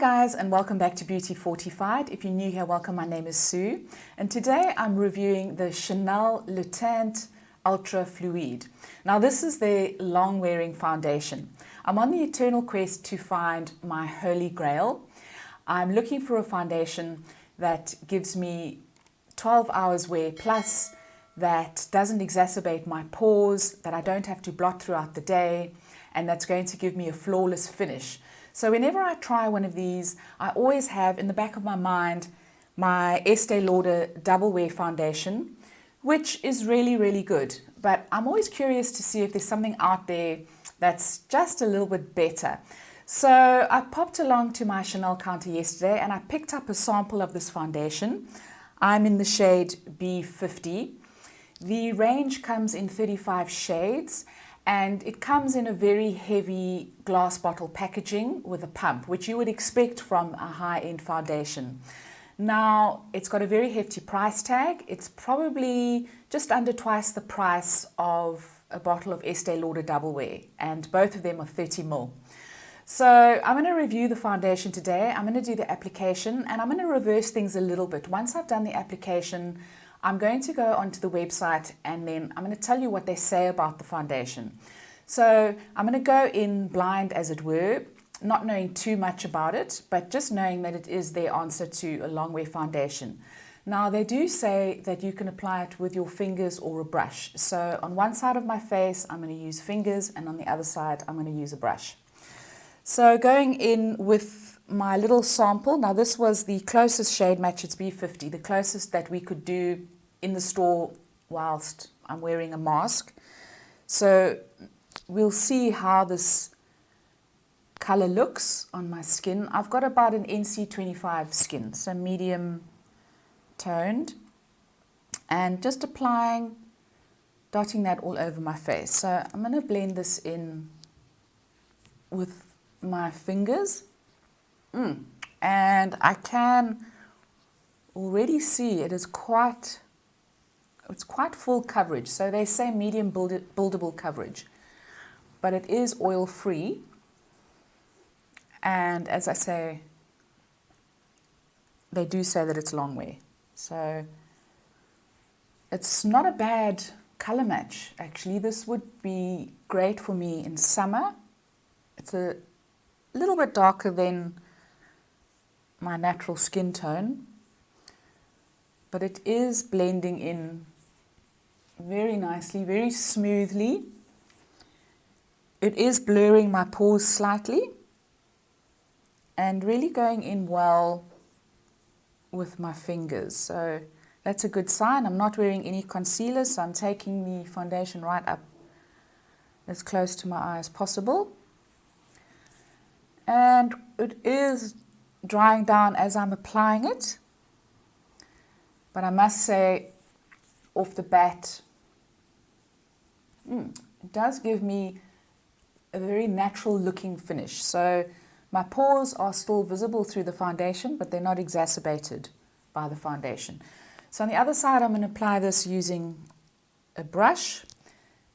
guys, and welcome back to Beauty Fortified. If you're new here, welcome. My name is Sue, and today I'm reviewing the Chanel Le Teint Ultra Fluid. Now this is the long wearing foundation. I'm on the eternal quest to find my holy grail. I'm looking for a foundation that gives me 12 hours wear plus, that doesn't exacerbate my pores, that I don't have to blot throughout the day, and that's going to give me a flawless finish. So whenever I try one of these, I always have in the back of my mind my Estee Lauder Double Wear Foundation, which is really, really good. But I'm always curious to see if there's something out there that's just a little bit better. So I popped along to my Chanel counter yesterday and I picked up a sample of this foundation. I'm in the shade B50. The range comes in 35 shades. And it comes in a very heavy glass bottle packaging with a pump, which you would expect from a high-end foundation. Now, it's got a very hefty price tag. It's probably just under twice the price of a bottle of Estee Lauder Double Wear, and both of them are 30 ml. So I'm going to review the foundation today. I'm going to do the application, and I'm going to reverse things a little bit. Once I've done the application, I'm going to go onto the website and then I'm going to tell you what they say about the foundation. So I'm going to go in blind, as it were, not knowing too much about it, but just knowing that it is their answer to a long wear foundation. Now, they do say that you can apply it with your fingers or a brush. So on one side of my face, I'm going to use fingers, and on the other side, I'm going to use a brush. So going in with my little sample. Now this was the closest shade match, it's B50, the closest that we could do in the store whilst I'm wearing a mask. So we'll see how this color looks on my skin. I've got about an NC25 skin, so medium toned, and just applying, dotting that all over my face. So I'm going to blend this in with my fingers. And I can already see it's quite full coverage. So they say medium buildable coverage, but it is oil free. And as I say, they do say that it's long wear. So it's not a bad color match. Actually, this would be great for me in summer. It's a little bit darker than my natural skin tone, but it is blending in very nicely, very smoothly. It is blurring my pores slightly and really going in well with my fingers. So that's a good sign. I'm not wearing any concealer, so I'm taking the foundation right up as close to my eye as possible. And it is drying down as I'm applying it, but I must say off the bat, it does give me a very natural looking finish. So my pores are still visible through the foundation, but they're not exacerbated by the foundation. So on the other side, I'm going to apply this using a brush.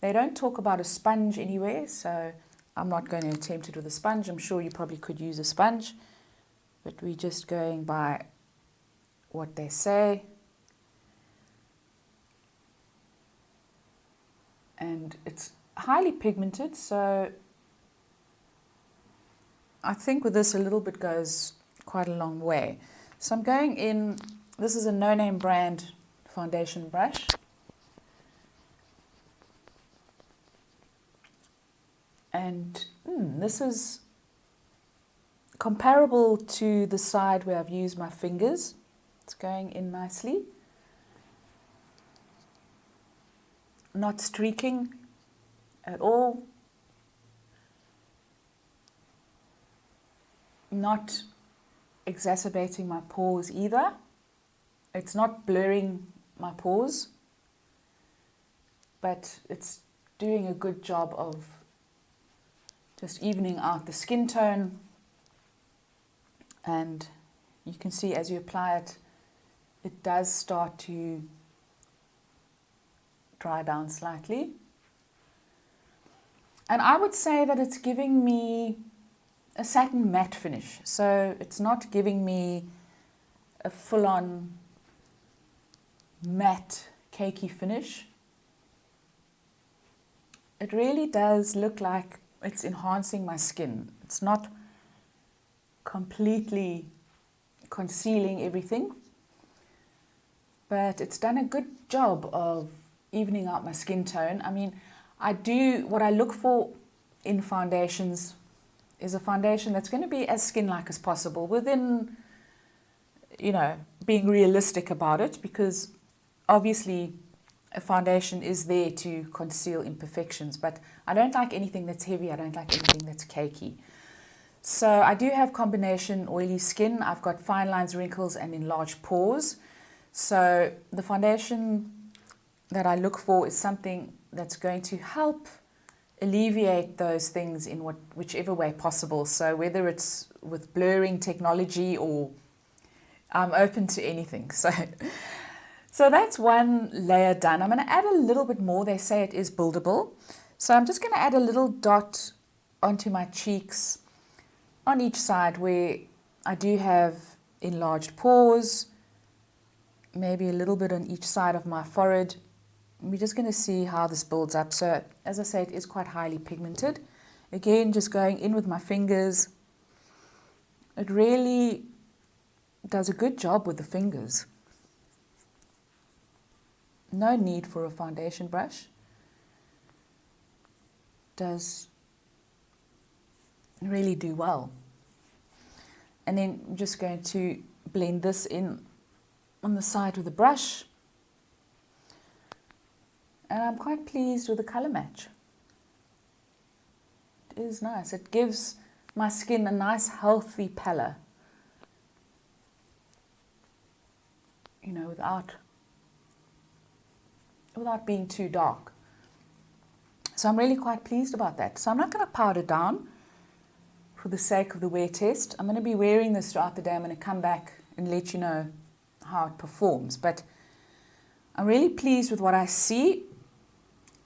They don't talk about a sponge anywhere, so I'm not going to attempt it with a sponge. I'm sure you probably could use a sponge, but we're just going by what they say. And it's highly pigmented, so I think with this a little bit goes quite a long way. So I'm going in, this is a no-name brand foundation brush. And this is comparable to the side where I've used my fingers. It's going in nicely. Not streaking at all. Not exacerbating my pores either. It's not blurring my pores, but it's doing a good job of just evening out the skin tone. And you can see as you apply it, it does start to dry down slightly. And I would say that it's giving me a satin matte finish. So it's not giving me a full-on matte cakey finish. It really does look like it's enhancing my skin. It's not completely concealing everything, but it's done a good job of evening out my skin tone. I mean, what I look for in foundations is a foundation that's going to be as skin-like as possible within, being realistic about it, because obviously a foundation is there to conceal imperfections, but I don't like anything that's heavy. I don't like anything that's cakey. So I do have combination oily skin. I've got fine lines, wrinkles, and enlarged pores. So the foundation that I look for is something that's going to help alleviate those things in whichever way possible. So whether it's with blurring technology, or I'm open to anything. So that's one layer done. I'm going to add a little bit more. They say it is buildable. So I'm just going to add a little dot onto my cheeks on each side where I do have enlarged pores, maybe a little bit on each side of my forehead. We're just going to see how this builds up. So as I say, it is quite highly pigmented. Again, just going in with my fingers. It really does a good job with the fingers. No need for a foundation brush. Does really do well. And then I'm just going to blend this in on the side with the brush. And I'm quite pleased with the color match. It is nice. It gives my skin a nice healthy pallor, without being too dark. So I'm really quite pleased about that. So I'm not going to powder down for the sake of the wear test. I'm going to be wearing this throughout the day. I'm going to come back and let you know how it performs. But I'm really pleased with what I see.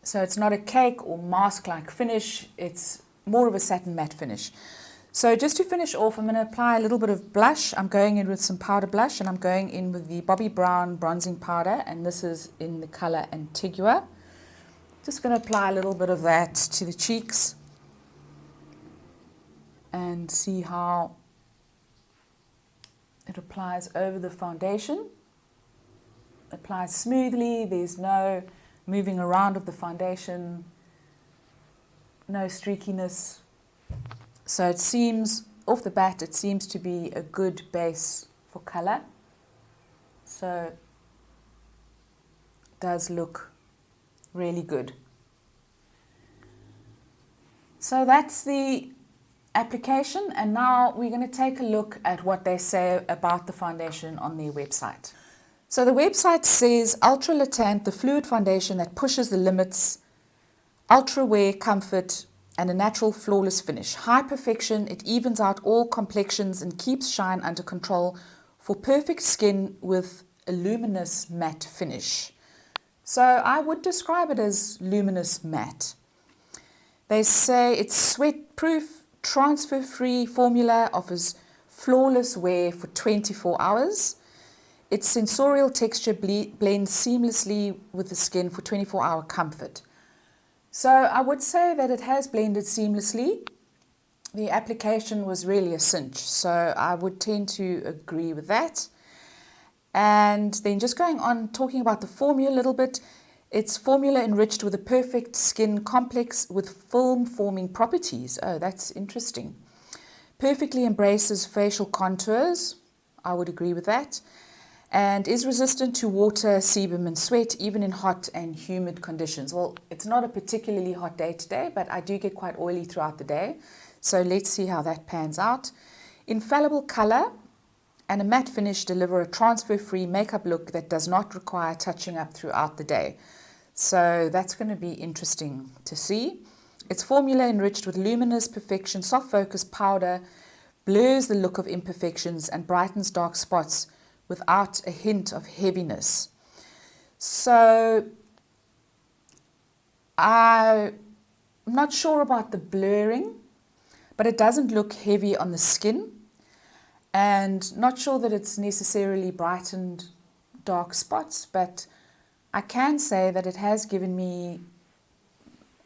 So it's not a cake or mask-like finish. It's more of a satin matte finish. So just to finish off, I'm going to apply a little bit of blush. I'm going in with some powder blush, and I'm going in with the Bobbi Brown bronzing powder, and this is in the color Antigua. Just going to apply a little bit of that to the cheeks and see how it applies over the foundation. Applies smoothly. There's no moving around of the foundation, no streakiness. So it seems, off the bat, it seems to be a good base for color. So it does look really good. So that's the application, and now we're going to take a look at what they say about the foundation on their website. So the website says Ultra Le Teint, the fluid foundation that pushes the limits, ultra wear comfort, and a natural flawless finish. High perfection, it evens out all complexions and keeps shine under control for perfect skin with a luminous matte finish. So I would describe it as luminous matte. They say it's sweat-proof, transfer-free formula, offers flawless wear for 24 hours. Its sensorial texture blends seamlessly with the skin for 24-hour comfort. So I would say that it has blended seamlessly. The application was really a cinch, so I would tend to agree with that. And then just going on talking about the formula a little bit, it's formula enriched with a perfect skin complex with film-forming properties. Oh, that's interesting. Perfectly embraces facial contours. I would agree with that. And is resistant to water, sebum, and sweat, even in hot and humid conditions. Well, it's not a particularly hot day today, but I do get quite oily throughout the day. So let's see how that pans out. Infallible color and a matte finish deliver a transfer-free makeup look that does not require touching up throughout the day. So that's going to be interesting to see. It's formula enriched with luminous perfection, soft focus powder, blurs the look of imperfections, and brightens dark spots without a hint of heaviness. So I'm not sure about the blurring, but it doesn't look heavy on the skin, and not sure that it's necessarily brightened dark spots, but I can say that it has given me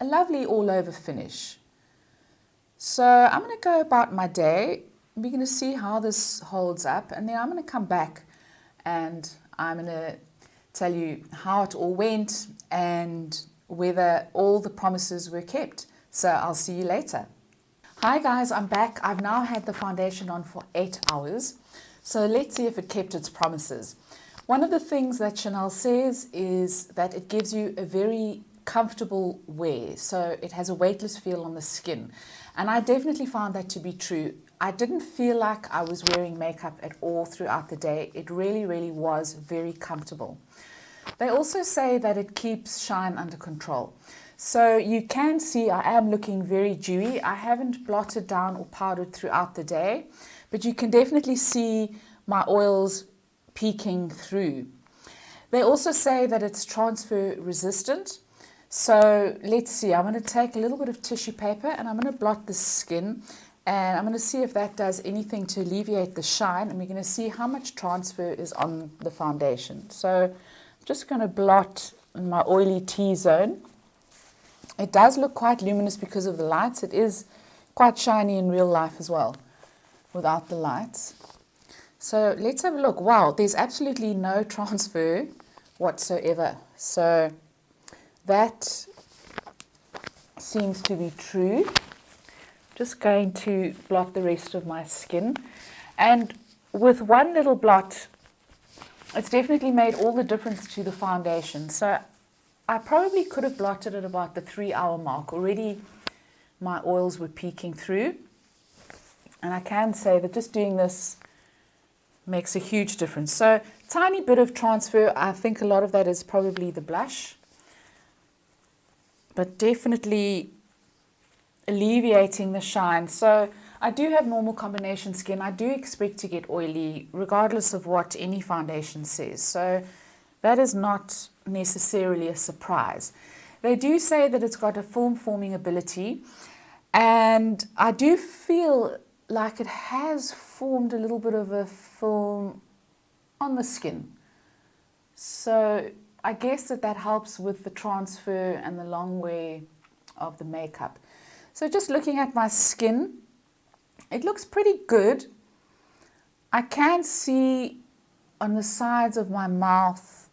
a lovely all-over finish. So I'm going to go about my day. We're going to see how this holds up, and then I'm going to come back and I'm going to tell you how it all went and whether all the promises were kept. So I'll see you later. Hi guys, I'm back. I've now had the foundation on for 8 hours. So let's see if it kept its promises. One of the things that Chanel says is that it gives you a very comfortable wear. So it has a weightless feel on the skin. And I definitely found that to be true. I didn't feel like I was wearing makeup at all throughout the day. It really, really was very comfortable. They also say that it keeps shine under control. So you can see I am looking very dewy. I haven't blotted down or powdered throughout the day, but you can definitely see my oils peeking through. They also say that it's transfer resistant. So let's see, I'm going to take a little bit of tissue paper and I'm going to blot the skin, and I'm going to see if that does anything to alleviate the shine, and we're going to see how much transfer is on the foundation. So I'm just going to blot in my oily T-zone. It does look quite luminous because of the lights. It is quite shiny in real life as well without the lights. So let's have a look. Wow, there's absolutely no transfer whatsoever. So that seems to be true. Just going to blot the rest of my skin. And with one little blot, it's definitely made all the difference to the foundation. So I probably could have blotted at about the 3-hour mark. Already my oils were peeking through. And I can say that just doing this makes a huge difference. So tiny bit of transfer. I think a lot of that is probably the blush, but definitely alleviating the shine. So I do have normal combination skin. I do expect to get oily regardless of what any foundation says. So that is not necessarily a surprise. They do say that it's got a film forming ability, and I do feel like it has formed a little bit of a film on the skin. So I guess that helps with the transfer and the long wear of the makeup. So just looking at my skin, it looks pretty good. I can see on the sides of my mouth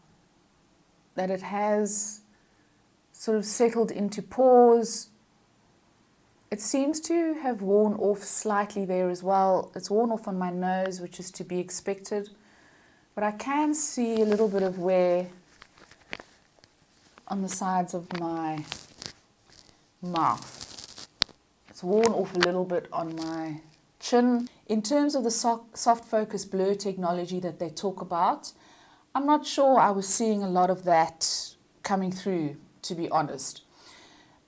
that it has sort of settled into pores. It seems to have worn off slightly there as well. It's worn off on my nose, which is to be expected. But I can see a little bit of wear on the sides of my mouth. It's worn off a little bit on my chin. In terms of the soft focus blur technology that they talk about, I'm not sure I was seeing a lot of that coming through, to be honest.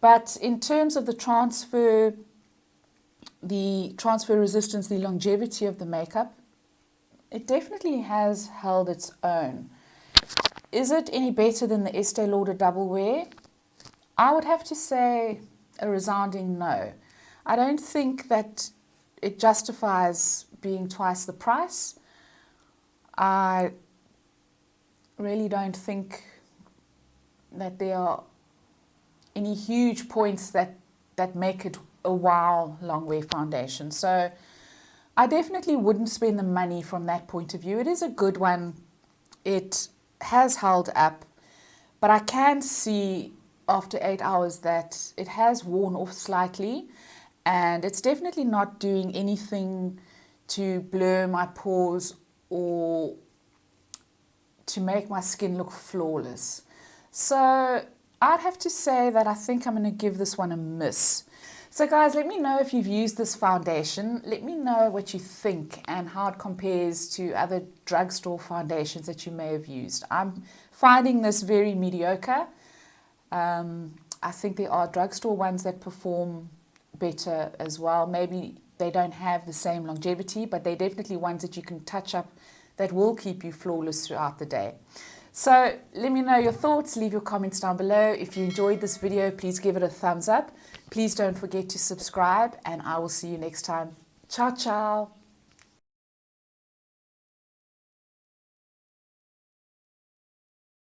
But in terms of the transfer resistance, the longevity of the makeup, it definitely has held its own. Is it any better than the Estee Lauder Double Wear? I would have to say a resounding no. I don't think that it justifies being twice the price. I really don't think that there are any huge points that make it a wow Longwear foundation. So I definitely wouldn't spend the money from that point of view. It is a good one. It has held up, but I can see after 8 hours that it has worn off slightly, and it's definitely not doing anything to blur my pores or to make my skin look flawless. So I'd have to say that I think I'm going to give this one a miss. So guys, let me know if you've used this foundation. Let me know what you think and how it compares to other drugstore foundations that you may have used. I'm finding this very mediocre. I think there are drugstore ones that perform better as well. Maybe they don't have the same longevity, but they're definitely ones that you can touch up that will keep you flawless throughout the day. So let me know your thoughts, leave your comments down below. If you enjoyed this video, please give it a thumbs up. Please don't forget to subscribe, and I will see you next time. Ciao, ciao.